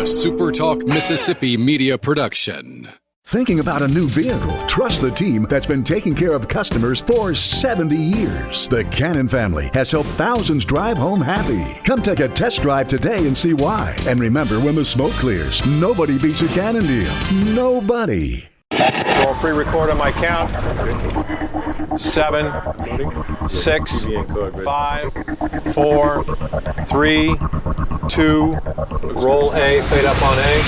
SuperTalk Mississippi media production. Thinking about a new vehicle? Trust the team that's been taking care of customers for 70 years. The Cannon family has helped thousands drive home happy. Come take a test drive today and see why. And remember, when the smoke clears, nobody beats a Cannon deal. Nobody. Roll pre-record on my count. 7, 6, 5, 4, 3, 2. Roll A, fade up on A.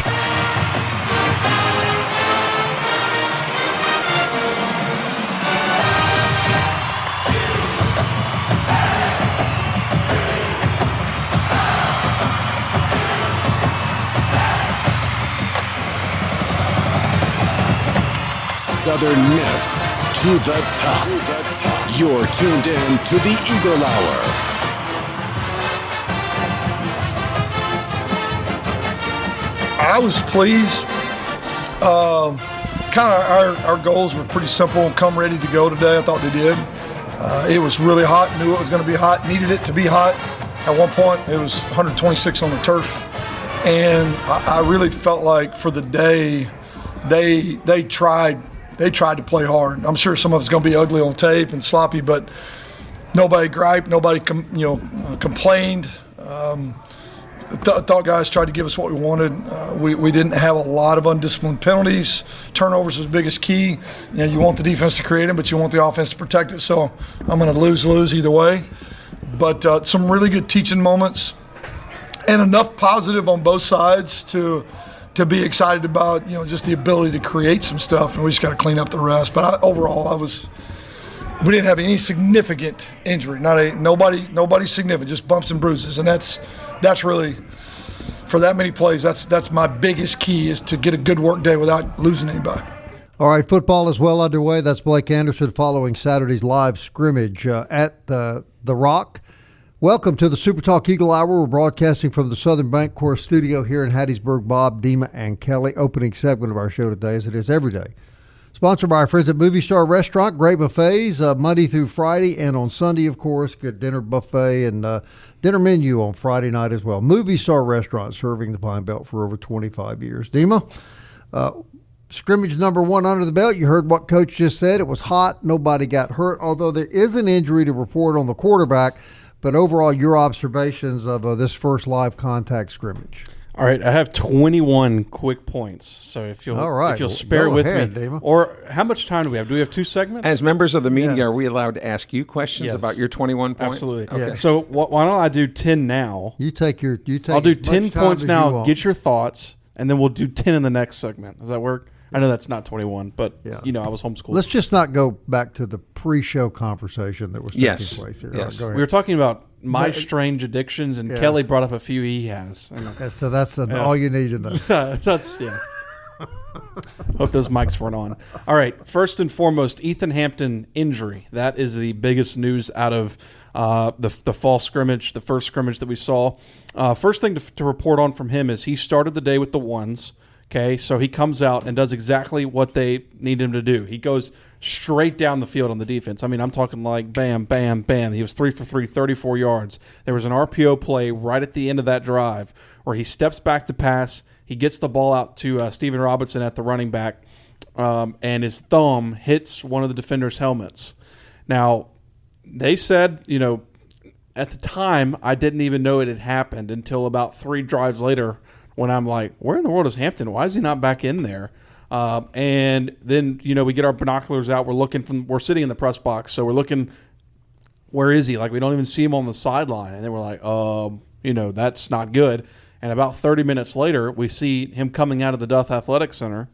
Southern Miss to the top. You're tuned in to the Eagle Hour. I was pleased. Kind of our goals were pretty simple. Come ready to go today. I thought they did. It was really hot. Knew it was going to be hot. Needed it to be hot. At one point, it was 126 on the turf, and I really felt like for the day, they tried. They tried to play hard. I'm sure some of it's going to be ugly on tape and sloppy, but nobody griped, nobody complained. I thought guys tried to give us what we wanted. We didn't have a lot of undisciplined penalties. Turnovers was the biggest key. You want the defense to create them, but you want the offense to protect it. So I'm going to lose either way. But some really good teaching moments and enough positive on both sides to be excited about, just the ability to create some stuff, and we just got to clean up the rest. But overall, we didn't have any significant injury. Nobody significant, just bumps and bruises, and that's really, for that many plays, that's my biggest key, is to get a good work day without losing anybody. All right, football is well underway. That's Blake Anderson following Saturday's live scrimmage at the Rock. Welcome to the SuperTalk Eagle Hour. We're broadcasting from the Southern Bancorp studio here in Hattiesburg. Bob, Dima, and Kelly. Opening segment of our show today, as it is every day. Sponsored by our friends at Movie Star Restaurant. Great buffets Monday through Friday, and on Sunday, of course, good dinner buffet and dinner menu on Friday night as well. Movie Star Restaurant, serving the Pine Belt for over 25 years. Dima, scrimmage number 1 under the belt. You heard what Coach just said. It was hot. Nobody got hurt, although there is an injury to report on the quarterback. But overall, your observations of this first live contact scrimmage. All right, I have 21 quick points. So if you'll spare with me. Dima. Or how much time do we have? Do we have 2 segments? As members of the media, are we allowed to ask you questions about your 21 points? Absolutely. Okay. Yes. So why don't I do 10 now? I'll do 10 points now. Get your thoughts, and then we'll do 10 in the next segment. Does that work? I know that's not 21, but I was homeschooled. Let's just not go back to the pre-show conversation that was taking place here. Yes. Right, we were talking about my strange addictions, and Kelly brought up a few he has. So that's all you need to know. Hope those mics weren't on. All right, first and foremost, Ethan Hampton injury. That is the biggest news out of the fall scrimmage, the first scrimmage that we saw. First thing to report on from him is he started the day with the ones. Okay, so he comes out and does exactly what they need him to do. He goes straight down the field on the defense. I mean, I'm talking like bam, bam, bam. He was 3 for 3, 34 yards. There was an RPO play right at the end of that drive where he steps back to pass. He gets the ball out to Steven Robinson at the running back, and his thumb hits one of the defenders' helmets. Now, they said, at the time, I didn't even know it had happened until about 3 drives later, when I'm like, where in the world is Hampton? Why is he not back in there? And then, we get our binoculars out. We're sitting in the press box, so we're looking, where is he? Like, we don't even see him on the sideline. And then we're like, that's not good. And about 30 minutes later, we see him coming out of the Duff Athletic Center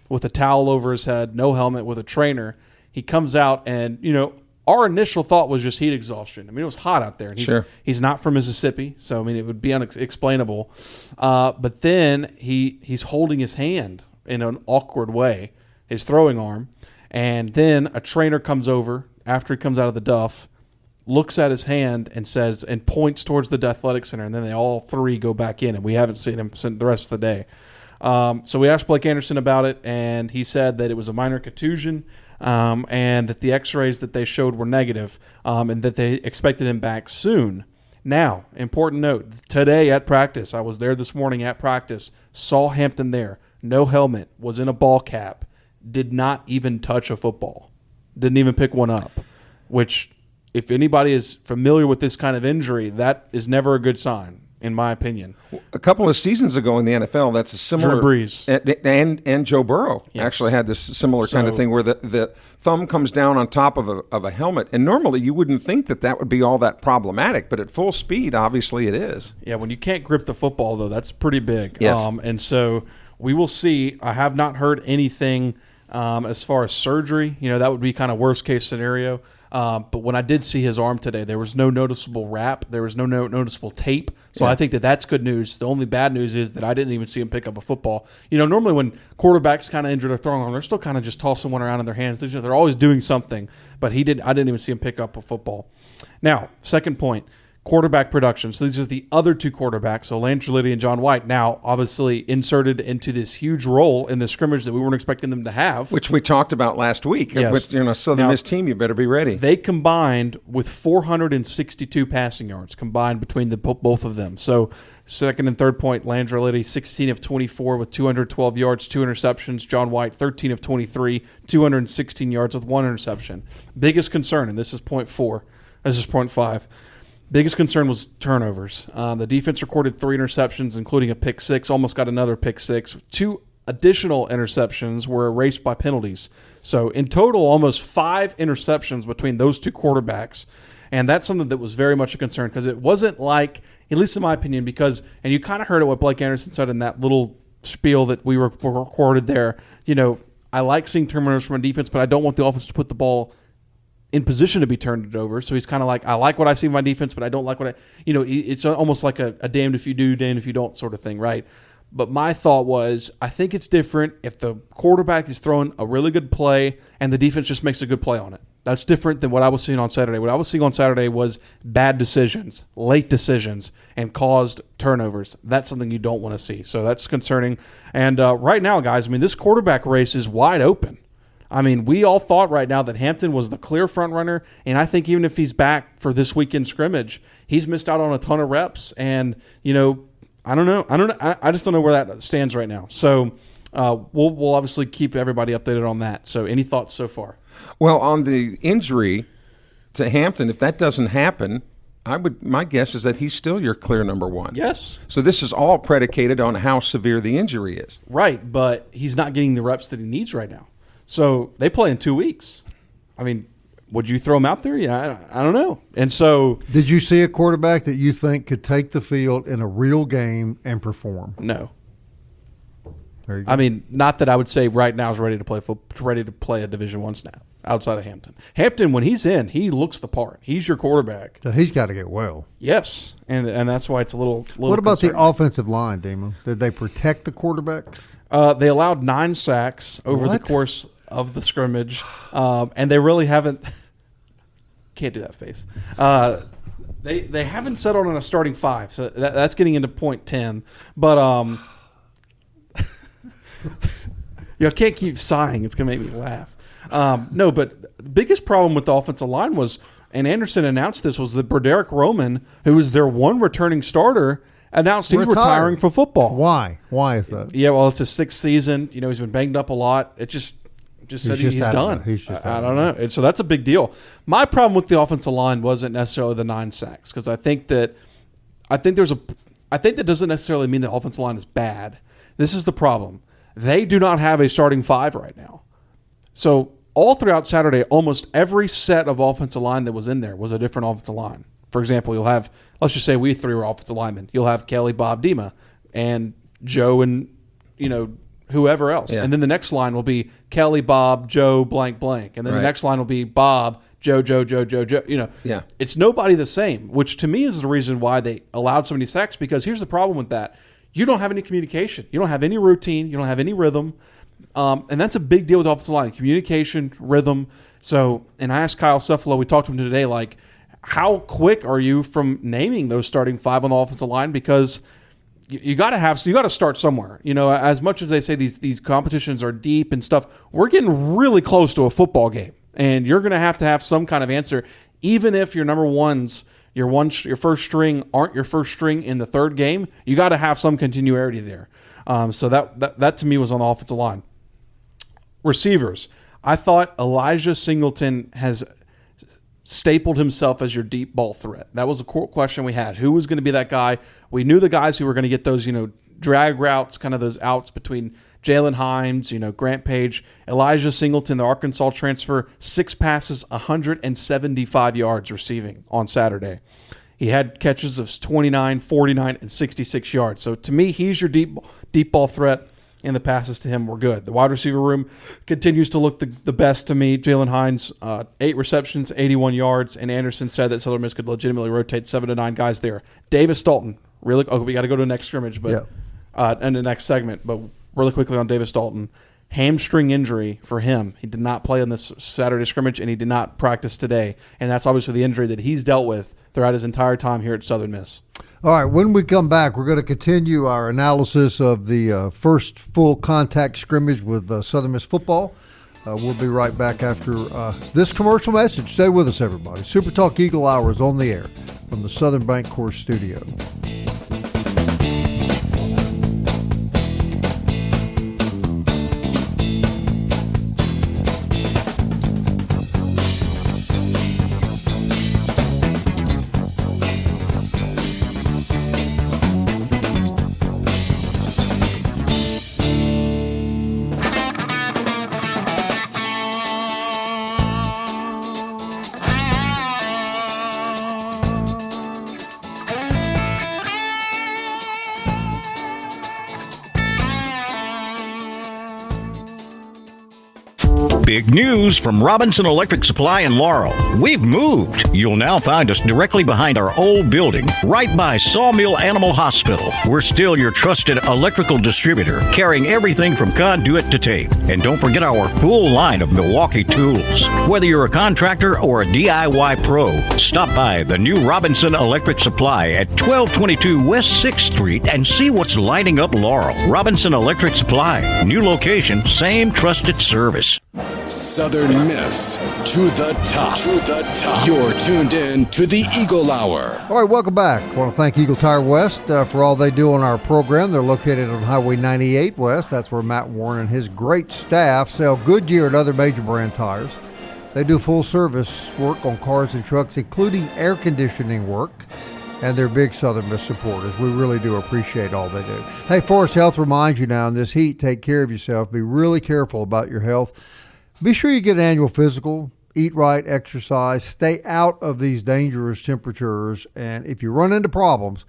with a towel over his head, no helmet, with a trainer. He comes out and, our initial thought was just heat exhaustion. I mean, it was hot out there. And he's not from Mississippi, so, I mean, it would be unexplainable. But then he's holding his hand in an awkward way, his throwing arm, and then a trainer comes over after he comes out of the Duff, looks at his hand and points towards the Athletic Center, and then they all 3 go back in, and we haven't seen him since the rest of the day. So we asked Blake Anderson about it, and he said that it was a minor contusion, and that the x-rays that they showed were negative, and that they expected him back soon. Now, important note, today at practice, I was there this morning at practice, saw Hampton there, no helmet, was in a ball cap, did not even touch a football, didn't even pick one up, which if anybody is familiar with this kind of injury, that is never a good sign, in my opinion. A couple of seasons ago in the NFL, that's a similar. Drew Brees. And Joe Burrow actually had this similar kind of thing where the thumb comes down on top of a helmet. And normally you wouldn't think that would be all that problematic, but at full speed, obviously it is. Yeah, when you can't grip the football, though, that's pretty big. Yes. And so we will see. I have not heard anything as far as surgery. That would be kind of worst case scenario. But when I did see his arm today, there was no noticeable wrap. There was no noticeable tape. So I think that's good news. The only bad news is that I didn't even see him pick up a football. Normally when quarterbacks kind of injured or throwing on, they're still kind of just tossing one around in their hands. They're always doing something. But I didn't even see him pick up a football. Now, second point. Quarterback production. So these are the other two quarterbacks, so Langelotti and John White, now obviously inserted into this huge role in the scrimmage that we weren't expecting them to have. Which we talked about last week. Yes. With Southern Miss team, you better be ready. They combined with 462 passing yards combined between both of them. So second and third point, Langelotti 16 of 24 with 212 yards, 2 interceptions. John White 13 of 23, 216 yards with 1 interception. Biggest concern, and this is point 4. This is point 5. Biggest concern was turnovers. The defense recorded 3 interceptions, including a pick 6, almost got another pick 6. 2 additional interceptions were erased by penalties. So in total, almost 5 interceptions between those two quarterbacks. And that's something that was very much a concern because it wasn't like, at least in my opinion, and you kind of heard it what Blake Anderson said in that little spiel that we recorded there. I like seeing turnovers from a defense, but I don't want the offense to put the ball in position to be turned over. So he's kind of like, I like what I see in my defense, but I don't like what it's almost like a damned if you do, damned if you don't sort of thing, right? But my thought was, I think it's different if the quarterback is throwing a really good play and the defense just makes a good play on it. That's different than what I was seeing on Saturday. What I was seeing on Saturday was bad decisions, late decisions, and caused turnovers. That's something you don't want to see. So that's concerning. And right now, guys, this quarterback race is wide open. We all thought right now that Hampton was the clear front runner, and I think even if he's back for this weekend scrimmage, he's missed out on a ton of reps. And I don't know. I just don't know where that stands right now. So we'll obviously keep everybody updated on that. So any thoughts so far? Well, on the injury to Hampton, if that doesn't happen, my guess is that he's still your clear number 1. Yes. So this is all predicated on how severe the injury is. Right, but he's not getting the reps that he needs right now. So they play in 2 weeks. Would you throw him out there? Yeah, I don't know. And so, did you see a quarterback that you think could take the field in a real game and perform? No. There you go. Not that I would say right now is ready to play a Division I snap outside of Hampton. Hampton, when he's in, he looks the part. He's your quarterback. So he's got to get well. Yes, and that's why it's a little What about concerning. the offensive line, Demo? Did they protect the quarterbacks? They allowed 9 sacks over the course of the scrimmage, and they really haven't. Can't do that face. They haven't settled on a starting 5, so that's getting into point 10. But I can't keep sighing; it's gonna make me laugh. No, but the biggest problem with the offensive line was, and Anderson announced this, was that Broderick Roman, who was their one returning starter, announced he's retiring from football. Why? Why is that? Yeah, well, it's his 6th season. He's been banged up a lot. It just said he's done. I don't know. And so that's a big deal. My problem with the offensive line wasn't necessarily the 9 sacks, because I think that doesn't necessarily mean the offensive line is bad. This is the problem. They do not have a starting 5 right now. So all throughout Saturday, almost every set of offensive line that was in there was a different offensive line. For example, you'll have, let's just say we 3 were offensive linemen. You'll have Kelly, Bob, Dima, and Joe, and whoever else. Yeah. And then the next line will be Kelly, Bob, Joe, blank, blank. And then the next line will be Bob, Joe. It's nobody the same, which to me is the reason why they allowed so many sacks, because here's the problem with that. You don't have any communication. You don't have any routine. You don't have any rhythm. And that's a big deal with offensive line, communication, rhythm. So, and I asked Kyle Cephalo, we talked to him today, like, how quick are you from naming those starting 5 on the offensive line? Because you got to start somewhere. As much as they say these competitions are deep and stuff, we're getting really close to a football game, and you're going to have some kind of answer, even if your number ones your first string aren't your first string in the third game, you got to have some continuity there. So that to me was on the offensive line. Receivers, I thought Elijah Singleton has stapled himself as your deep ball threat. That was a question we had. Who was going to be that guy? We knew the guys who were going to get those, drag routes, kind of those outs between Jalen Hines, Grant Page, Elijah Singleton, the Arkansas transfer, 6 passes, 175 yards receiving on Saturday. He had catches of 29, 49, and 66 yards. So to me, he's your deep ball threat, and the passes to him were good. The wide receiver room continues to look the best to me. Jalen Hines, 8 receptions, 81 yards, and Anderson said that Southern Miss could legitimately rotate 7 to 9 guys there. Davis Dalton, we got to go to the next scrimmage, but and the next segment, but really quickly on Davis Dalton. Hamstring injury for him. He did not play on this Saturday scrimmage, and he did not practice today. And that's obviously the injury that he's dealt with throughout his entire time here at Southern Miss. All right, when we come back, we're going to continue our analysis of the first full contact scrimmage with Southern Miss football. We'll be right back after this commercial message. Stay with us, everybody. SuperTalk Eagle Hour is on the air from the Southern Bancorp studio. Big news from Robinson Electric Supply in Laurel. We've moved. You'll now find us directly behind our old building, right by Sawmill Animal Hospital. We're still your trusted electrical distributor, carrying everything from conduit to tape. And don't forget our full line of Milwaukee tools. Whether you're a contractor or a DIY pro, stop by the new Robinson Electric Supply at 1222 West 6th Street and see what's lighting up Laurel. Robinson Electric Supply. New location, same trusted service. Southern Miss to the top. To the top. You're tuned in to the Eagle Hour. All right, welcome back. I want to thank Eagle Tire West for all they do on our program. They're located on Highway 98 West. That's where Matt Warren and his great staff sell Goodyear and other major brand tires. They do full service work on cars and trucks, including air conditioning work, and they're big Southern Miss supporters. We really do appreciate all they do. Hey, Forest Health reminds you now in this heat, take care of yourself. Be really careful about your health. Be sure you get an annual physical, eat right, exercise, stay out of these dangerous temperatures, and if you run into problems,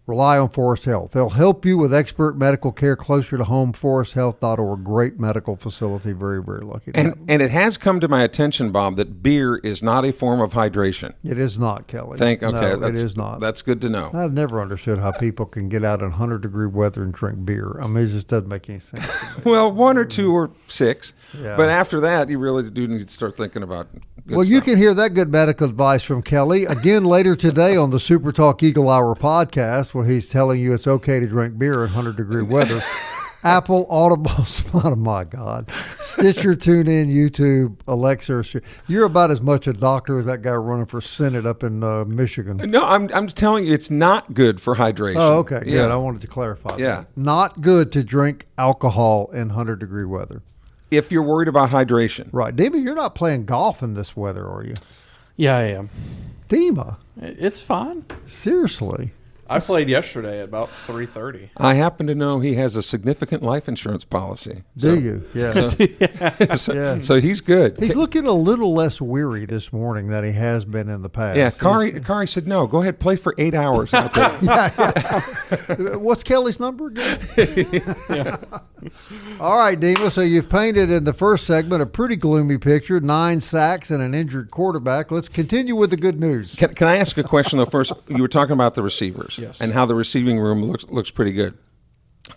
rely on Forest Health. They'll help you with expert medical care closer to home. ForestHealth.org, great medical facility. Very, very lucky to have them. And it has come to my attention, Bob, that beer is not a form of hydration. It is not, Kelly. Okay, no, it is not. That's good to know. I've never understood how people can get out in 100-degree weather and drink beer. I mean, it just doesn't make any sense to me. Well, 1 or 2 or 6. Yeah. But after that, you really do need to start thinking about good Well, you stuff. can hear that good medical advice from Kelly again later today on the Super Talk Eagle Hour podcast, where he's telling you it's okay to drink beer in 100-degree weather. Apple, Audible, oh my God, Stitcher, TuneIn, YouTube, Alexa. You're about as much a doctor as that guy running for Senate up in Michigan. No, I'm telling you, it's not good for hydration. Oh, okay, good. Yeah. I wanted to clarify Yeah. that. Not good to drink alcohol in 100-degree weather. If you're worried about hydration. Right. Dima, you're not playing golf in this weather, are you? Yeah, I am. Dima, It's fine. seriously. I played yesterday at about 3:30. I happen to know he has a significant life insurance policy. Do you? Yeah. Yeah. So he's good. He's looking a little less weary this morning than he has been in the past. Yeah, Kari said, no, go ahead, play for 8 hours. I'll take it. What's Kelly's number again? All right, Dima, so you've painted in the first segment a pretty gloomy picture, 9 sacks and an injured quarterback. Let's continue with the good news. Can I ask a question, though, first? You were talking about the receivers. Yes. And how the receiving room looks pretty good.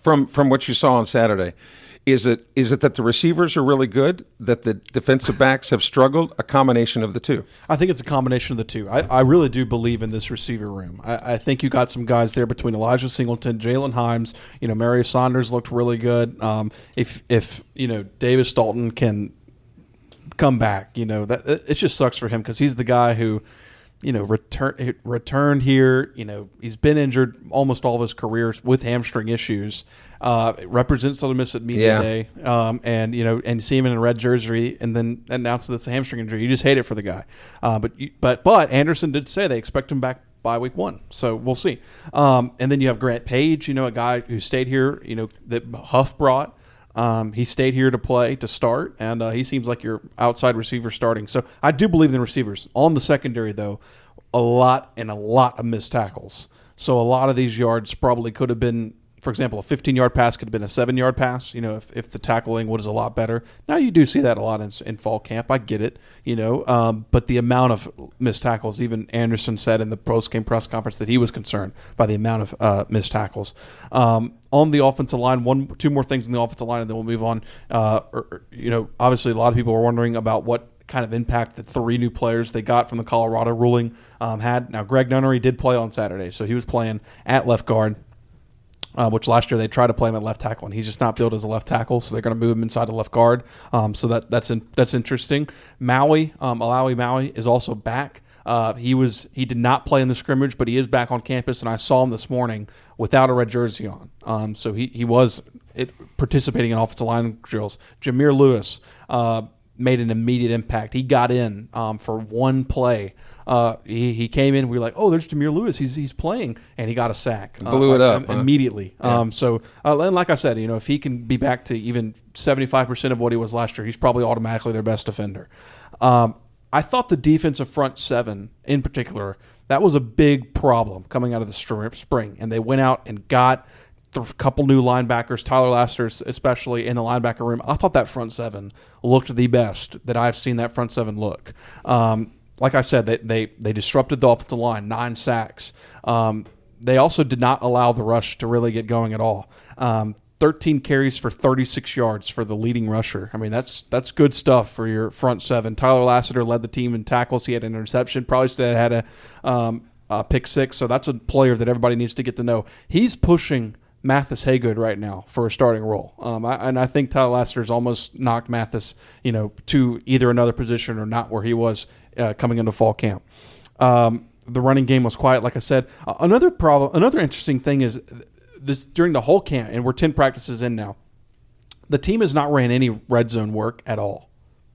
From what you saw on Saturday, is it that the receivers are really good, that the defensive backs have struggled, a combination of the two? I think it's a combination of the two. I really do believe in this receiver room. I think you got some guys there between Elijah Singleton, Jalen Hines. Marius Saunders looked really good. If Davis Dalton can come back, that it just sucks for him because he's the guy who returned here. He's been injured almost all of his career with hamstring issues. Represents Southern Miss at media day, and see him in a red jersey, and then announce that it's a hamstring injury. You just hate it for the guy. But Anderson did say they expect him back by week 1, so we'll see. And then you have Grant Page, a guy who stayed here, that Huff brought. He stayed here to start, and he seems like your outside receiver starting. So I do believe in receivers. On the secondary, though, a lot of missed tackles. So a lot of these yards probably could have been, for example, a 15-yard pass could have been a 7-yard pass, if the tackling was a lot better. Now you do see that a lot in fall camp. I get it, but the amount of missed tackles, even Anderson said in the post-game press conference that he was concerned by the amount of missed tackles. On the offensive line, two more things on the offensive line, and then we'll move on. Obviously a lot of people were wondering about what kind of impact the 3 new players they got from the Colorado ruling had. Now, Greg Nunnery did play on Saturday, so he was playing at left guard. Which last year they tried to play him at left tackle, and he's just not built as a left tackle, so they're going to move him inside the left guard. So that's interesting. Alawi Maui is also back. He did not play in the scrimmage, but he is back on campus, and I saw him this morning without a red jersey on. So he was participating in offensive line drills. Jameer Lewis made an immediate impact. He got in for one play. He came in. We were like, oh, there's Jameer Lewis. He's playing, and he got a sack. Blew it up immediately. Yeah. And like I said, if he can be back to even 75% of what he was last year, he's probably automatically their best defender. I thought the defensive front 7 in particular, that was a big problem coming out of the spring, and they went out and got a couple new linebackers, Tyler Lassiter especially, in the linebacker room. I thought that front 7 looked the best that I've seen that front 7 look. Like I said, they disrupted the offensive line, 9 sacks. They also did not allow the rush to really get going at all. 13 carries for 36 yards for the leading rusher. I mean, that's good stuff for your front 7. Tyler Lassiter led the team in tackles. He had an interception. Probably still had a pick 6. So that's a player that everybody needs to get to know. He's pushing Mathis Haygood right now for a starting role. I think Tyler Lassiter's almost knocked Mathis, to either another position or not where he was coming into fall camp. The running game was quiet, like I said. Another interesting thing is this during the whole camp, and we're 10 practices in now, the team has not ran any red zone work at all.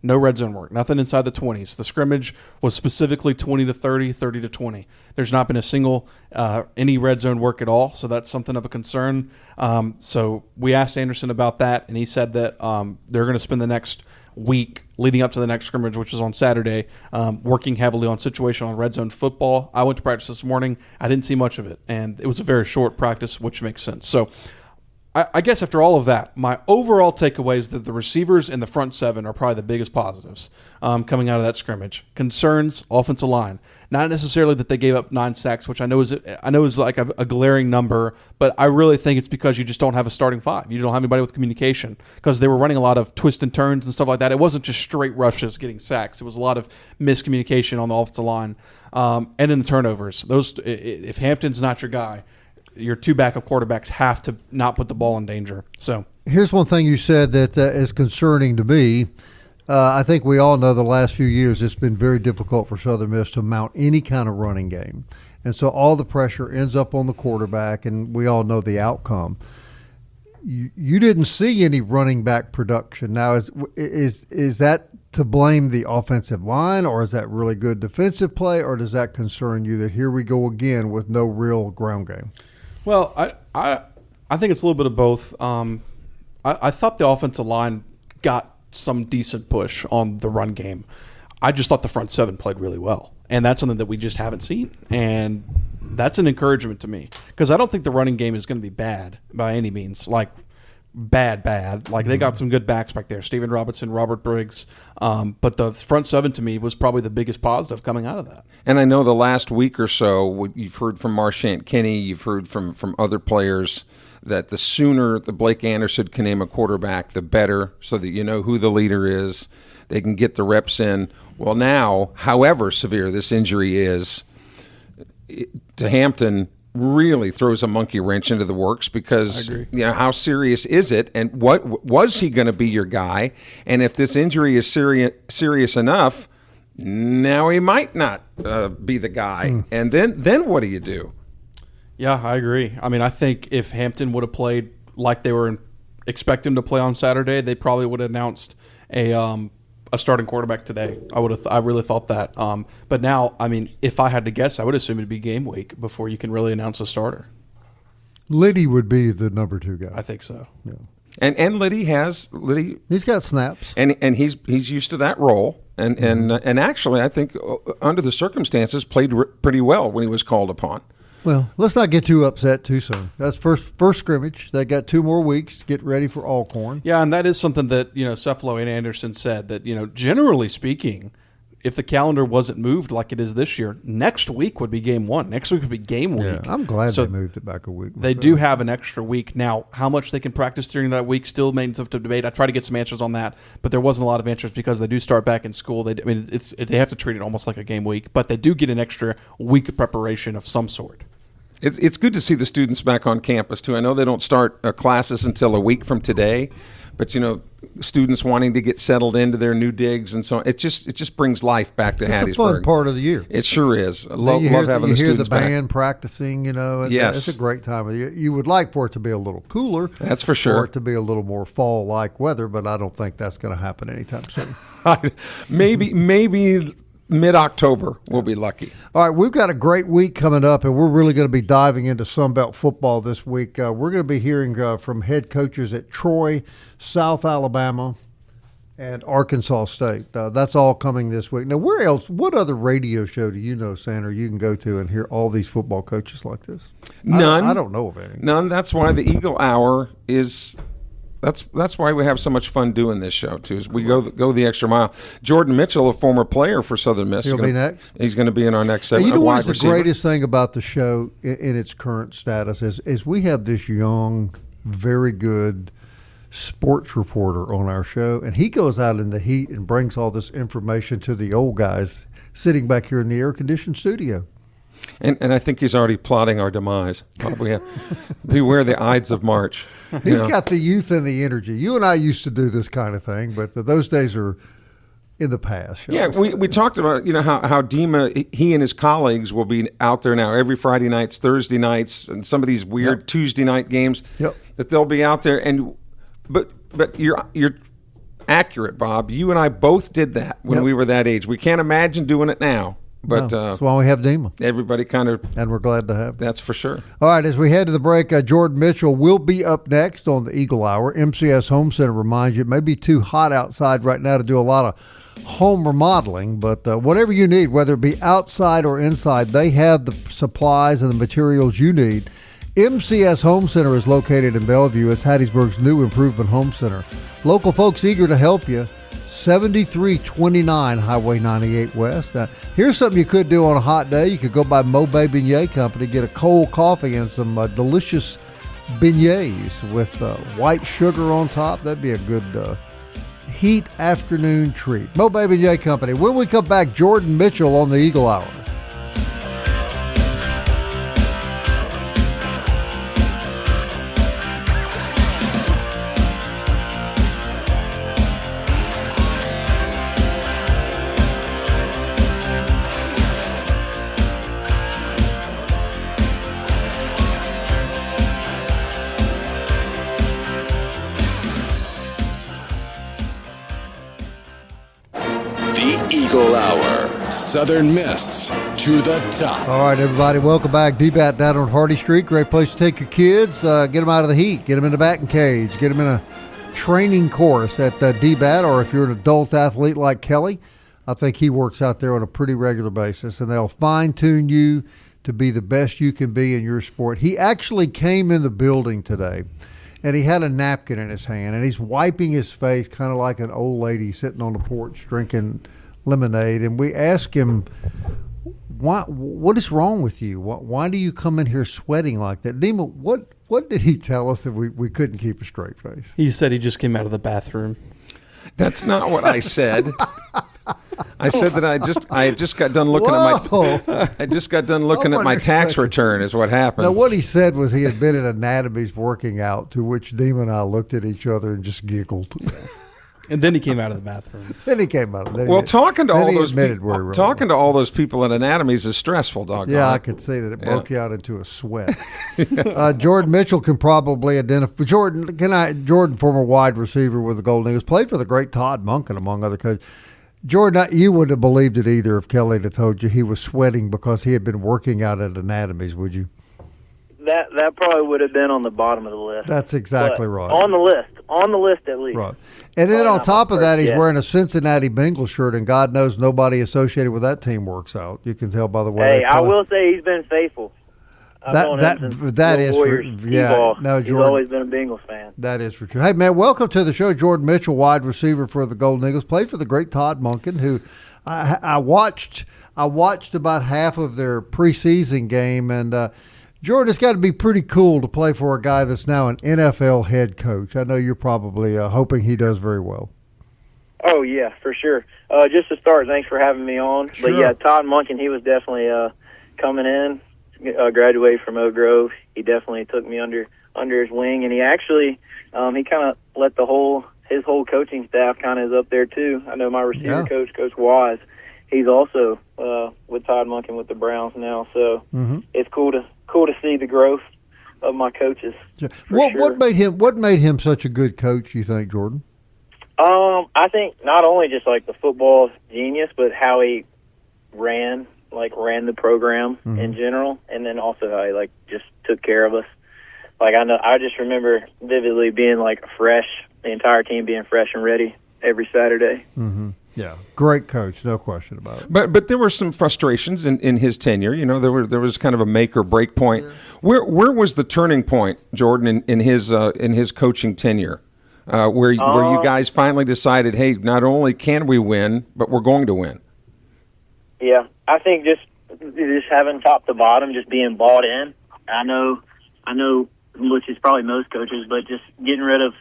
No red zone work, nothing inside the 20s. The scrimmage was specifically 20 to 30, 30 to 20. There's not been a single any red zone work at all, so that's something of a concern. So we asked Anderson about that, and he said that they're going to spend the next week leading up to the next scrimmage, which is on Saturday, working heavily on situational red zone football. I went to practice this morning. I didn't see much of it, and it was a very short practice, which makes sense. So I guess after all of that, my overall takeaway is that the receivers in the front 7 are probably the biggest positives coming out of that scrimmage. Concerns, offensive line. Not necessarily that they gave up 9 sacks, which I know is like a glaring number, but I really think it's because you just don't have a starting 5. You don't have anybody with communication because they were running a lot of twists and turns and stuff like that. It wasn't just straight rushes getting sacks. It was a lot of miscommunication on the offensive line. And then the turnovers. Those, if Hampton's not your guy, your 2 backup quarterbacks have to not put the ball in danger. So here's one thing you said that is concerning to me. I think we all know the last few years it's been very difficult for Southern Miss to mount any kind of running game. And so all the pressure ends up on the quarterback, and we all know the outcome. You didn't see any running back production. Now, is that to blame the offensive line, or is that really good defensive play, or does that concern you that here we go again with no real ground game? Well, I think it's a little bit of both. I thought the offensive line got some decent push on the run game. I just thought the front 7 played really well, and that's something that we just haven't seen, and that's an encouragement to me because I don't think the running game is going to be bad by any means, like bad. Like they got some good backs back there, Steven Robinson, Robert Briggs, but the front 7 to me was probably the biggest positive coming out of that. And I know the last week or so, you've heard from Marchant Kinney, you've heard from other players that the sooner the Blake Anderson can name a quarterback, the better, so that you know who the leader is. They can get the reps in. Well, now, however severe this injury is, to Hampton really throws a monkey wrench into the works because how serious is it, and what was he going to be your guy? And if this injury is serious enough, Now he might not be the guy. And then what do you do? Yeah, I agree. I mean, I think if Hampton would have played like they were expecting him to play on Saturday, they probably would have announced a starting quarterback today. I really thought that. But now, I mean, if I had to guess, I would assume it'd be game week before you can really announce a starter. Liddy would be the number 2 guy. I think so. Yeah. And Liddy he's got snaps, and he's used to that role. And actually, I think under the circumstances, played pretty well when he was called upon. Well, let's not get too upset too soon. That's first scrimmage. They got 2 more weeks to get ready for Alcorn. Yeah, and that is something that Cephalo and Anderson said that generally speaking, if the calendar wasn't moved like it is this year, next week would be game 1. Next week would be game week. Yeah, I'm glad they moved it back a week. They do have an extra week. Now, how much they can practice during that week still remains up to debate. I try to get some answers on that, but there wasn't a lot of answers because they do start back in school. They have to treat it almost like a game week, but they do get an extra week of preparation of some sort. It's good to see the students back on campus, too. I know they don't start classes until a week from today, but, students wanting to get settled into their new digs and so on. It just brings life back to Hattiesburg. It's a fun part of the year. It sure is. Love having the students back. You hear the band practicing, Yes. It's a great time of the year. You would like for it to be a little cooler. That's for sure. For it to be a little more fall-like weather, but I don't think that's going to happen anytime soon. Maybe mid-October we'll be lucky. All right, we've got a great week coming up, and we're really going to be diving into Sunbelt football this week. We're going to be hearing from head coaches at Troy, South Alabama, and Arkansas State. That's all coming this week. Now, where else? What other radio show do you know, Sandra, you can go to and hear all these football coaches like this? None. I don't know of any. None. That's why the Eagle Hour is. That's why we have so much fun doing this show too. Is we go the extra mile. Jordan Mitchell, a former player for Southern Miss, he'll be next. He's going to be in our next segment. You know wide what's the greatest thing about the show in its current status is we have this young, very good sports reporter on our show, and he goes out in the heat and brings all this information to the old guys sitting back here in the air-conditioned studio. And I think he's already plotting our demise. Beware the Ides of March. He's got the youth and the energy. You and I used to do this kind of thing, but those days are in the past. Yeah, we talked about how Dima, he and his colleagues will be out there now every Friday nights, Thursday nights, and some of these weird Tuesday night games. Yep. That they'll be out there, but you're accurate, Bob. You and I both did that when we were that age. We can't imagine doing it now. But that's why we have Dima. Everybody kind of, and we're glad to have. That's for sure. All right, as we head to the break, Jordan Mitchell will be up next on the Eagle Hour. MCS Home Center reminds you it may be too hot outside right now to do a lot of home remodeling, but whatever you need, whether it be outside or inside, they have the supplies and the materials you need. MCS Home Center is located in Bellevue. It's Hattiesburg's new improvement home center. Local folks eager to help you. 7329 Highway 98 West. Now, here's something you could do on a hot day. You could go by Mobay Beignet Company, get a cold coffee and some delicious beignets with white sugar on top. That'd be a good heat afternoon treat. Mobay Beignet Company. When we come back, Jordan Mitchell on the Eagle Hour. Eagle Hour, Southern Miss to the top. All right, everybody, welcome back. DBAT down on Hardy Street. Great place to take your kids. Get them out of the heat. Get them in the batting cage. Get them in a training course at DBAT, or if you're an adult athlete like Kelly, I think he works out there on a pretty regular basis, and they'll fine-tune you to be the best you can be in your sport. He actually came in the building today, and he had a napkin in his hand, and he's wiping his face kind of like an old lady sitting on the porch drinking lemonade. And we asked him, what is wrong with you? Why do you come in here sweating like that? Dima, what did he tell us that we couldn't keep a straight face? He said he just came out of the bathroom. That's not what I said. I said that I just got done looking at my tax return is what happened. Now, what he said was he had been at Anatomy's working out, to which Dima and I looked at each other and just giggled. And then he came out of the bathroom. Then he came out. Talking to all those people in anatomies is stressful, dog. Yeah, I could see that it broke you out into a sweat. Jordan Mitchell can probably identify. Jordan, former wide receiver with the Golden Eagles, played for the great Todd Monken, among other coaches. Jordan, you wouldn't have believed it either if Kelly had told you he was sweating because he had been working out at anatomies, would you? That probably would have been on the bottom of the list. That's exactly right. On the list at least. Right. And then on top of that, he's wearing a Cincinnati Bengals shirt, and God knows nobody associated with that team works out. You can tell by the way. Hey, I will say he's been faithful. That is for, yeah. No, Jordan, he's always been a Bengals fan. That is for true. Hey, man, welcome to the show. Jordan Mitchell, wide receiver for the Golden Eagles, played for the great Todd Monken, who I watched about half of their preseason game, and Jordan, it's got to be pretty cool to play for a guy that's now an NFL head coach. I know you're probably hoping he does very well. Oh, yeah, for sure. Just to start, thanks for having me on. Sure. But, yeah, Todd Monken, he was definitely coming in, graduated from Oak Grove. He definitely took me under his wing, and he actually he kind of let his whole coaching staff kind of is up there, too. I know my receiver coach, Coach Wise, he's also with Todd Monken with the Browns now. So it's cool to see the growth of my coaches. Yeah. What made him such a good coach, you think, Jordan? I think not only just like the football genius, but how he ran the program in general, and then also how he just took care of us. I just remember vividly being fresh, the entire team being fresh and ready every Saturday. Mm-hmm. Yeah, great coach, no question about it. But there were some frustrations in his tenure. You know, there was kind of a make or break point. Yeah. Where was the turning point, Jordan, in his coaching tenure, where you guys finally decided, hey, not only can we win, but we're going to win? Yeah, I think just having top to bottom, just being bought in. I know, which is probably most coaches, but just getting rid of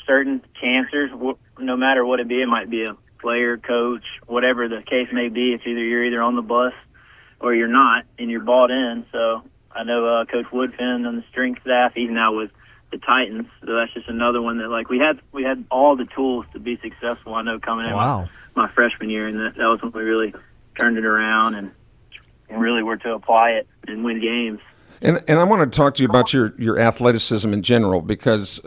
certain cancers, no matter what it be. It might be a player, coach, whatever the case may be. It's you're either on the bus or you're not, and you're bought in. So I know Coach Woodfin on the strength staff, he's now with the Titans. So that's just another one that we had all the tools to be successful. I know coming in my freshman year, and that was when we really turned it around and really were to apply it and win games. And I want to talk to you about your athleticism in general, because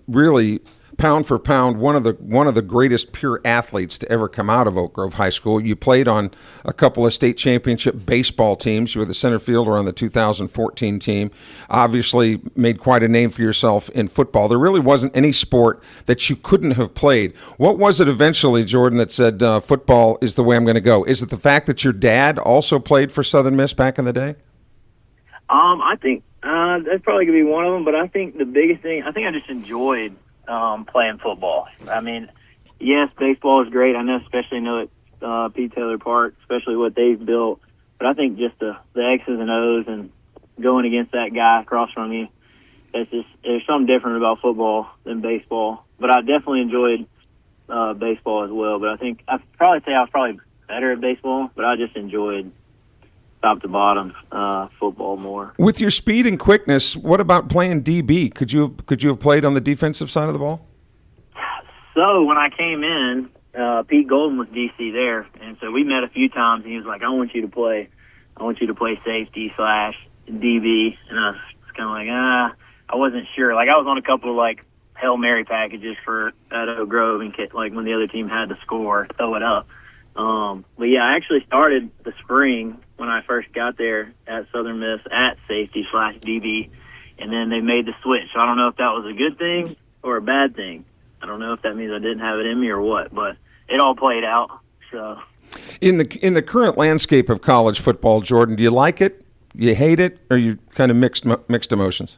really, pound for pound, one of the greatest pure athletes to ever come out of Oak Grove High School. You played on a couple of state championship baseball teams. You were the center fielder on the 2014 team. Obviously made quite a name for yourself in football. There really wasn't any sport that you couldn't have played. What was it eventually, Jordan, that said football is the way I'm going to go? Is it the fact that your dad also played for Southern Miss back in the day? I think that's probably going to be one of them, but I think the biggest thing, I think I just enjoyed playing football. I mean, yes, baseball is great. I know, especially at Pete Taylor Park, especially what they've built. But I think just the X's and O's and going against that guy across from you, there's something different about football than baseball. But I definitely enjoyed baseball as well. But I think I'd probably say I was probably better at baseball, but I just enjoyed top to bottom football more. With your speed and quickness, what about playing DB? Could you have played on the defensive side of the ball? So when I came in, Pete Golden was DC there, and so we met a few times. And he was like, "I want you to play safety / DB," and I was kind of like, I wasn't sure. I was on a couple of Hail Mary packages at Oak Grove, and when the other team had to score, throw it up. But yeah, I actually started the spring when I first got there at Southern Miss at safety / DB, and then they made the switch. So I don't know if that was a good thing or a bad thing. I don't know if that means I didn't have it in me or what, but it all played out. So in the current landscape of college football, Jordan, do you like it? You hate it, or you kind of mixed emotions?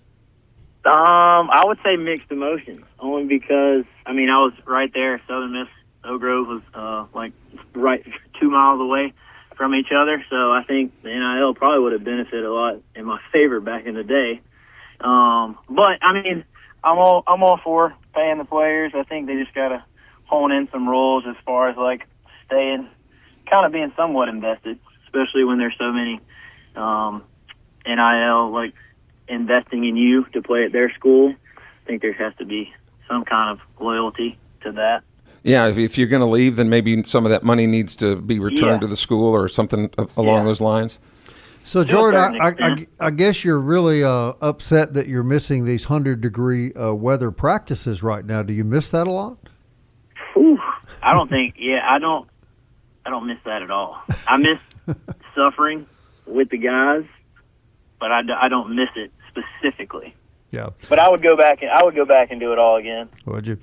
I would say mixed emotions, only because I was right there. Southern Miss, Oak Grove was right 2 miles away from each other, so I think the NIL probably would have benefited a lot in my favor back in the day. But I'm all for paying the players. I think they just gotta hone in some rules as far as staying, kind of being somewhat invested, especially when there's so many NIL investing in you to play at their school. I think there has to be some kind of loyalty to that. Yeah, if you're going to leave, then maybe some of that money needs to be returned to the school or something along those lines. So, Jordan, I guess you're really upset that you're missing these 100-degree weather practices right now. Do you miss that a lot? Whew. I don't miss that at all. I miss suffering with the guys, but I don't miss it specifically. Yeah. But I would go back and do it all again. Would you?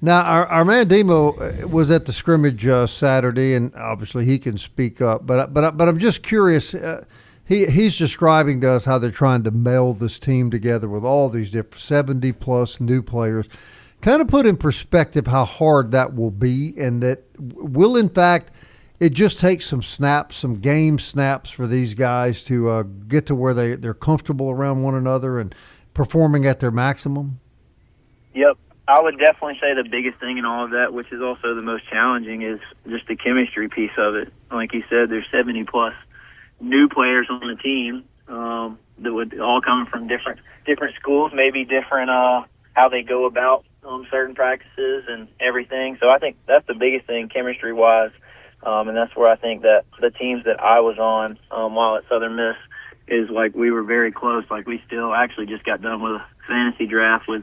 Now, our man Demo was at the scrimmage Saturday, and obviously he can speak up. But I'm just curious. He's describing to us how they're trying to meld this team together with all these different 70-plus new players. Kind of put in perspective how hard that will be, and that will, in fact, it just takes some snaps, some game snaps for these guys to get to where they're comfortable around one another and performing at their maximum. Yep. I would definitely say the biggest thing in all of that, which is also the most challenging, is just the chemistry piece of it. Like you said, there's 70-plus new players on the team that would all come from different schools, maybe different how they go about certain practices and everything. So I think that's the biggest thing chemistry-wise, and that's where I think that the teams that I was on while at Southern Miss is like we were very close. Like we still actually just got done with a fantasy draft with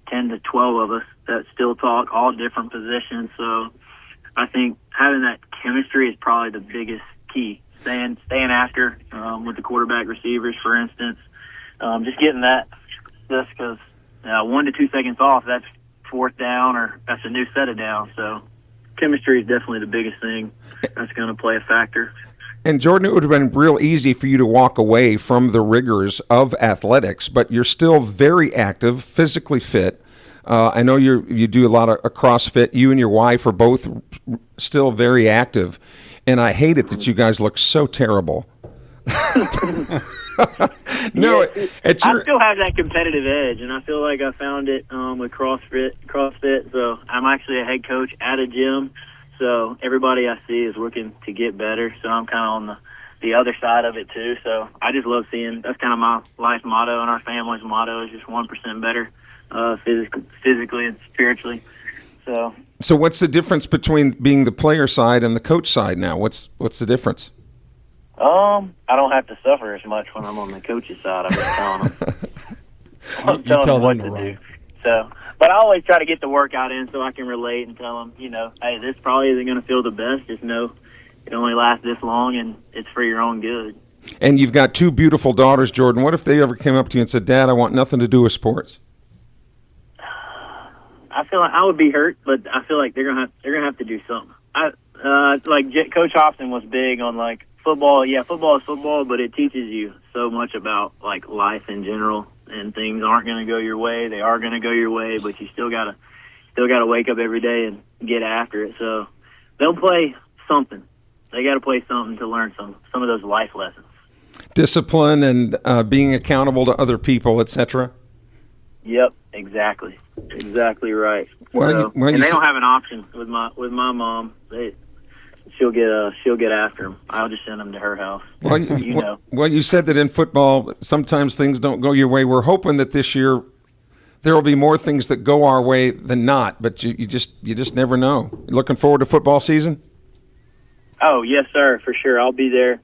10 to 12 of us that still talk, all different positions. So I think having that chemistry is probably the biggest key. Staying after with the quarterback receivers, for instance. Just getting that, just because 1 to 2 seconds off, that's fourth down or that's a new set of downs. So chemistry is definitely the biggest thing that's going to play a factor. And, Jordan, it would have been real easy for you to walk away from the rigors of athletics, but you're still very active, physically fit. I know you do a lot of CrossFit. You and your wife are both still very active, and I hate it that you guys look so terrible. No, I still have that competitive edge, and I feel like I found it with CrossFit. So I'm actually a head coach at a gym. So everybody I see is looking to get better. So I'm kind of on the other side of it too. So I just love seeing. That's kind of my life motto, and our family's motto is just 1% better, physically and spiritually. So what's the difference between being the player side and the coach side now? What's the difference? I don't have to suffer as much when I'm on the coach's side. I'm just telling them. You tell what them to to do. So, but I always try to get the workout in so I can relate and tell them, hey, this probably isn't going to feel the best. Just know it only lasts this long, and it's for your own good. And you've got two beautiful daughters, Jordan. What if they ever came up to you and said, "Dad, I want nothing to do with sports"? I feel like I would be hurt, but I feel like they're gonna have to do something. Like Coach Hobson was big on like football. Yeah, football is football, but it teaches you so much about like life in general. And things aren't going to go your way. They are going to go your way, but you still gotta wake up every day and get after it. So they'll play something. They got to play something to learn some of those life lessons. Discipline and being accountable to other people, etc. Yep, exactly right. Well, they don't have an option with my mom. She'll get after them. I'll just send them to her house. Well, Well, you said that in football, sometimes things don't go your way. We're hoping that this year there will be more things that go our way than not. But you just never know. You looking forward to football season? Oh yes, sir, for sure. I'll be there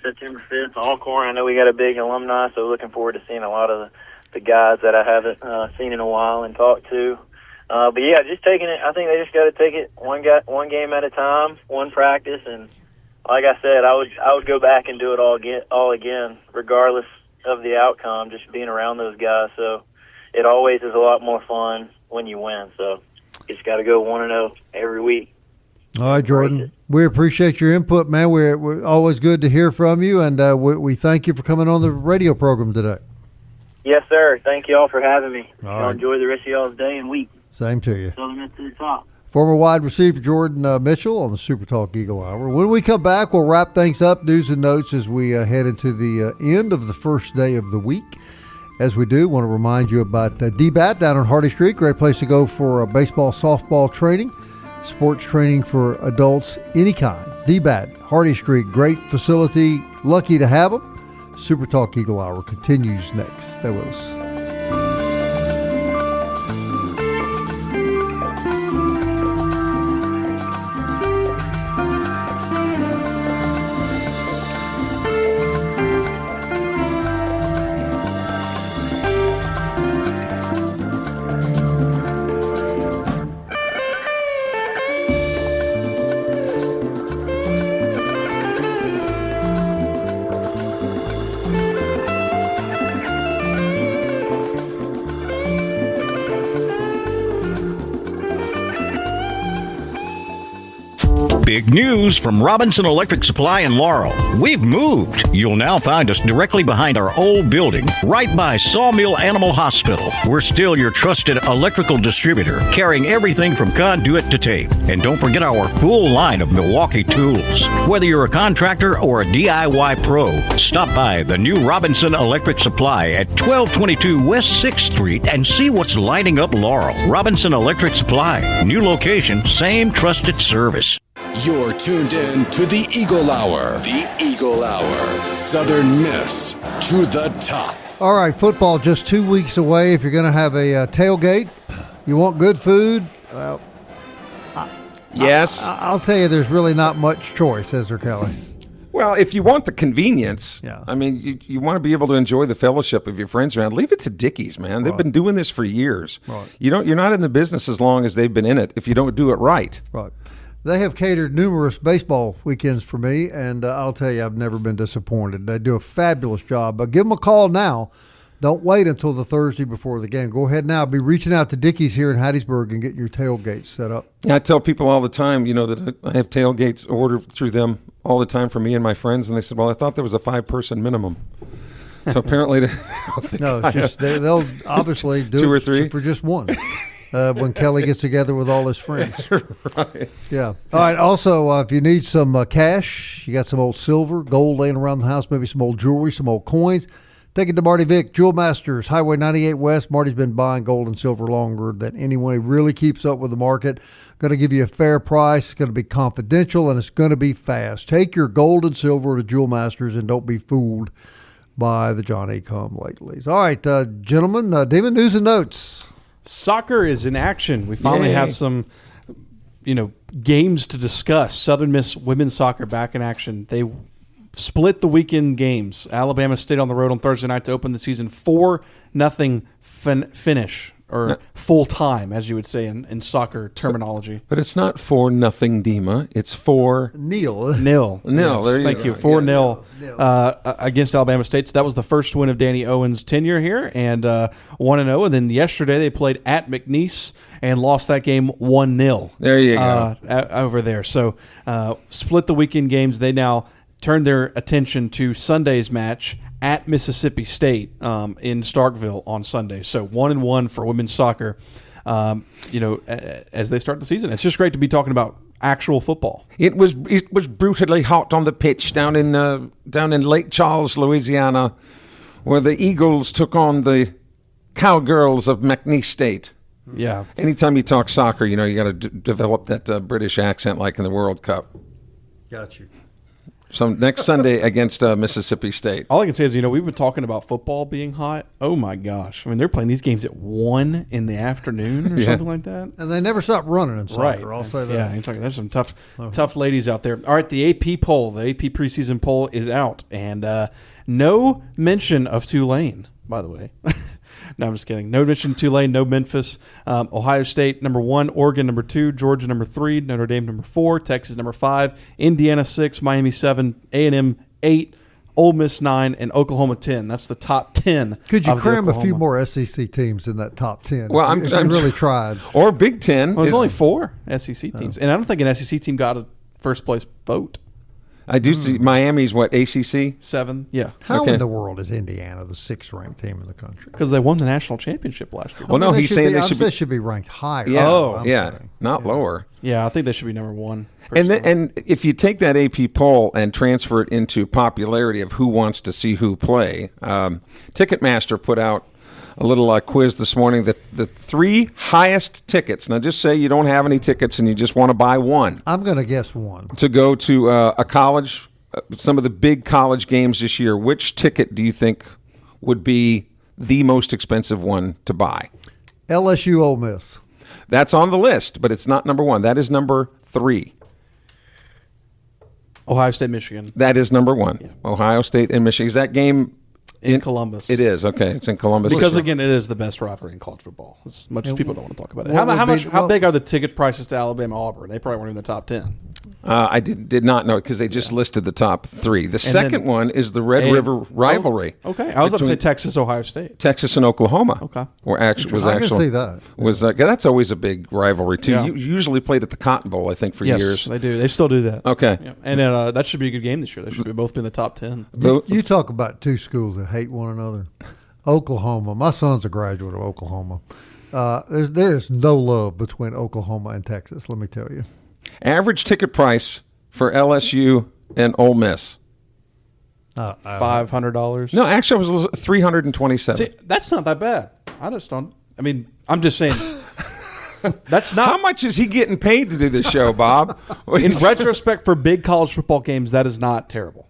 September 5th. Alcorn. I know we got a big alumni, so looking forward to seeing a lot of the guys that I haven't seen in a while and talked to. But yeah, just taking it. I think they just got to take it one game at a time, one practice, and like I said, I would go back and do it all again, regardless of the outcome. Just being around those guys, so it always is a lot more fun when you win. So you just got to go 1-0 every week. All right, Jordan. We appreciate your input, man. We're always good to hear from you, and we thank you for coming on the radio program today. Yes, sir. Thank you all for having me. All right. Enjoy the rest of y'all's day and week. Same to you. Southern Miss to the top. Former wide receiver Jordan Mitchell on the SuperTalk Eagle Hour. When we come back, we'll wrap things up, news and notes, as we head into the end of the first day of the week. As we do, want to remind you about DBAT down on Hardy Street. Great place to go for baseball, softball training, sports training for adults, any kind. DBAT, Hardy Street, great facility. Lucky to have them. SuperTalk Eagle Hour continues next. Stay with us. Big news from Robinson Electric Supply in Laurel. We've moved. You'll now find us directly behind our old building, right by Sawmill Animal Hospital. We're still your trusted electrical distributor, carrying everything from conduit to tape. And don't forget our full line of Milwaukee tools. Whether you're a contractor or a DIY pro, stop by the new Robinson Electric Supply at 1222 West 6th Street and see what's lighting up Laurel. Robinson Electric Supply. New location, same trusted service. You're tuned in to the Eagle Hour. The Eagle Hour. Southern Miss to the top. All right, football just 2 weeks away. If you're going to have a tailgate, you want good food, well, Yes. I'll tell you, there's really not much choice, is there, Kelly? Well, if you want the convenience, Yeah. I mean, you want to be able to enjoy the fellowship of your friends around. Leave it to Dickies, man. They've been doing this for years. Right. You're not in the business as long as they've been in it if you don't do it right. Right. They have catered numerous baseball weekends for me, and I'll tell you, I've never been disappointed. They do a fabulous job. But give them a call now. Don't wait until the Thursday before the game. Go ahead now. Be reaching out to Dickies here in Hattiesburg and getting your tailgates set up. Yeah, I tell people all the time, that I have tailgates ordered through them all the time for me and my friends, and they said, well, I thought there was a 5-person minimum. So apparently they don't think No, it's just they'll obviously do 2 or it 3 for just one. When Kelly gets together with all his friends. Right. Yeah. All right. Also, if you need some cash, you got some old silver, gold laying around the house, maybe some old jewelry, some old coins, take it to Marty Vick, Jewel Masters, Highway 98 West. Marty's been buying gold and silver longer than anyone. He really keeps up with the market. Going to give you a fair price. It's going to be confidential, and it's going to be fast. Take your gold and silver to Jewel Masters, and don't be fooled by the Johnny-come-latelys. All right, gentlemen, Damon, news and notes. Soccer is in action. We finally have some, games to discuss. Southern Miss women's soccer back in action. They split the weekend games. Alabama State on the road on Thursday night to open the season 4-0 finish, or full time, as you would say in soccer terminology. But it's not 4-0 Dima. It's 4-0. Nil. Yes, There you thank go. you. 4-0 against Alabama State. So that was the first win of Danny Owen's tenure here, and 1-0. And then yesterday they played at McNeese and lost that game 1-0. There you go. Over there. So split the weekend games. They now turn their attention to Sunday's match at Mississippi State in Starkville on Sunday. So 1-1 for women's soccer, as they start the season. It's just great to be talking about actual football. It was brutally hot on the pitch down in Lake Charles, Louisiana, where the Eagles took on the Cowgirls of McNeese State. Yeah. Anytime you talk soccer, you got to develop that British accent like in the World Cup. Got you. So next Sunday against Mississippi State. All I can say is, we've been talking about football being hot. Oh, my gosh. I mean, they're playing these games at 1 in the afternoon or something like that. And they never stop running in soccer, I'll say that. Yeah, exactly. There's some tough ladies out there. All right, the AP poll, the AP preseason poll is out. And no mention of Tulane, by the way. No, I'm just kidding. No mention of Tulane, no Memphis. Ohio State, number 1. Oregon, number 2. Georgia, number 3. Notre Dame, number 4. Texas, number 5. Indiana, 6. Miami, 7. A&M, 8. Ole Miss, 9. And Oklahoma, 10. That's the top 10. Could you of the cram a Oklahoma. few more SEC teams in that top 10? Well, if you really tried. Or Big Ten. Well, there's only 4 SEC teams. And I don't think an SEC team got a first-place vote. I do see Miami's, ACC? 7, yeah. How Okay. in the world is Indiana the 6th-ranked team in the country? Because they won the national championship last year. Well, no, he's saying they should be ranked higher. Yeah, I'm yeah, sorry. not lower. Yeah, I think they should be number 1. And if you take that AP poll and transfer it into popularity of who wants to see who play, Ticketmaster put out a little quiz this morning that the 3 highest tickets. Now, just say you don't have any tickets and you just want to buy one. I'm going to guess 1. To go to a college, some of the big college games this year. Which ticket do you think would be the most expensive one to buy? LSU Ole Miss. That's on the list, but it's not number 1. That is number 3. Ohio State, Michigan. That is number 1. Yeah. Ohio State and Michigan. Is that game in Columbus? It is. Okay, it's in Columbus. Because, again, it is the best rivalry in college football. As much as people don't want to talk about it. How big are the ticket prices to Alabama Auburn? They probably weren't in the top 10. I did not know because they just listed the top 3. The second one is the Red River rivalry. Okay, I was about to say Texas, Ohio State, Texas and Oklahoma. Okay, I can see that. That's always a big rivalry too. Yeah. You usually played at the Cotton Bowl, I think, for years. Yes, they do. They still do that. Okay, yeah. And that should be a good game this year. They should both be in the top 10. You talk about 2 schools that hate one another. Oklahoma. My son's a graduate of Oklahoma. There's no love between Oklahoma and Texas. Let me tell you. Average ticket price for LSU and Ole Miss. $500. No, actually, it was $327. See, that's not that bad. I just don't. I mean, I'm just saying. That's not. How much is he getting paid to do this show, Bob? In retrospect, for big college football games, that is not terrible.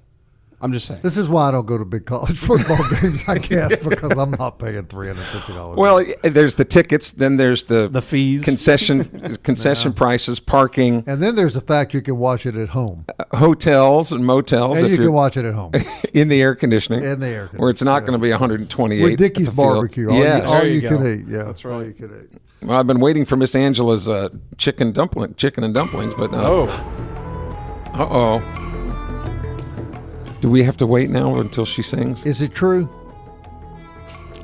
I'm just saying. This is why I don't go to big college football games, I guess, because I'm not paying $350. Well, there's the tickets, then there's the fees, concession prices, parking, and then there's the fact you can watch it at home, hotels and motels, and you can watch it at home in the air conditioning, where it's not going to be 128 with Dickey's barbecue. Yes. All you can eat. Yeah, that's right. All you can eat. Well, I've been waiting for Miss Angela's chicken and dumplings, but do we have to wait now until she sings? Is it true?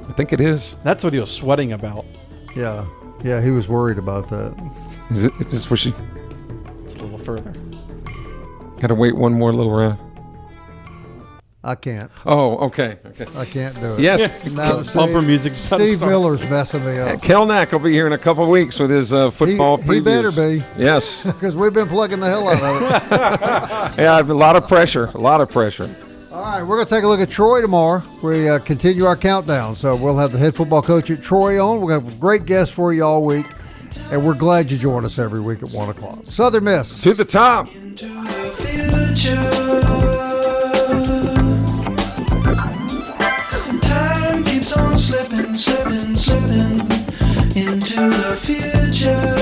I think it is. That's what he was sweating about. Yeah, he was worried about that. Is this where she? It's a little further. Got to wait one more little round. I can't. Oh, okay. I can't do it. Yes. Now, bumper music's about to Steve start. Miller's messing me up. Kelnack will be here in a couple of weeks with his football previews. He better be. Yes. Because we've been plugging the hell out of it. Yeah, a lot of pressure. All right, we're going to take a look at Troy tomorrow. We continue our countdown. So we'll have the head football coach at Troy on. We're going to have great guests for you all week. And we're glad you join us every week at 1 o'clock. Southern Miss. To the top. Time keeps on slipping into the future.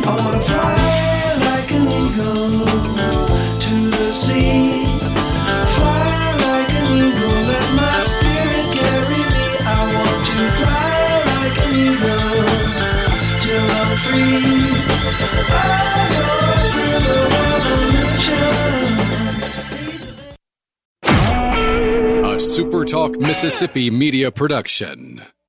I wanna fly like an eagle to the sea. Fly like an eagle, let my spirit carry me. I want to fly like an eagle till I'm free. I go through the revolution. A SuperTalk Mississippi media production.